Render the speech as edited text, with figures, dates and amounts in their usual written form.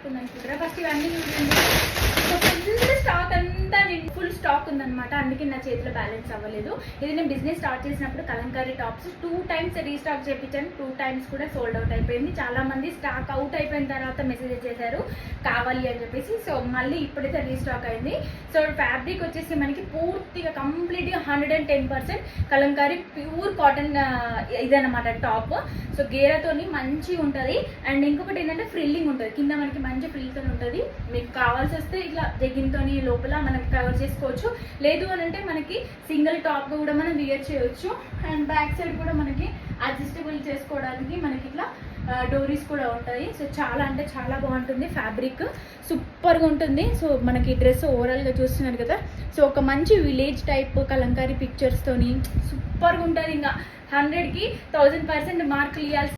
ఉంది అనుకుంటారా? ఫస్ట్ ఇవన్నీ చూడండి, ఫుల్ స్టాక్ ఉందన్నమాట. అందుకే నా చేతిలో బ్యాలెన్స్ అవ్వలేదు. ఇది నేను బిజినెస్ స్టార్ట్ చేసినప్పుడు కలంకారీ టాప్స్ 2 times రీస్టాక్ చేయించాను. 2 times కూడా సోల్డ్ అవుట్ అయిపోయింది. చాలా మంది స్టాక్ అవుట్ అయిపోయిన తర్వాత మెసేజ్ చేశారు కావాలి అని చెప్పేసి. సో మళ్ళీ ఇప్పుడైతే రీస్టాక్ అయింది. సో ఫ్యాబ్రిక్ వచ్చేసి మనకి పూర్తిగా కంప్లీట్గా 110% కలంకారీ ప్యూర్ కాటన్ ఇదన్నమాట టాప్. సో గేరతోని మంచిగా ఉంటుంది. అండ్ ఇంకొకటి ఏంటంటే ఫ్రిల్లింగ్ ఉంటుంది కింద, మనకి మంచి ఫ్రిల్తో ఉంటుంది. మీకు కావాల్సి వస్తే ఇట్లా జగ్గిన్తోని లోపల మనం కవర్ చేసుకోవచ్చు. లేదు అని అంటే మనకి సింగిల్ టాప్ కూడా మనం వియర్ చేయవచ్చు. అండ్ బ్యాక్ సైడ్ కూడా మనకి అడ్జస్టబుల్ చేసుకోవడానికి మనకి ఇట్లా డోరీస్ కూడా ఉంటాయి. సో చాలా అంటే చాలా బాగుంటుంది. ఫ్యాబ్రిక్ సూపర్గా ఉంటుంది. సో మనకి డ్రెస్ ఓవరాల్గా చూస్తున్నారు కదా. సో ఒక మంచి విలేజ్ టైప్ కలంకారీ పిక్చర్స్తోని సూపర్గా ఉంటుంది. ఇంకా 100కి 1000% మార్కులు ఇవ్వాల్సి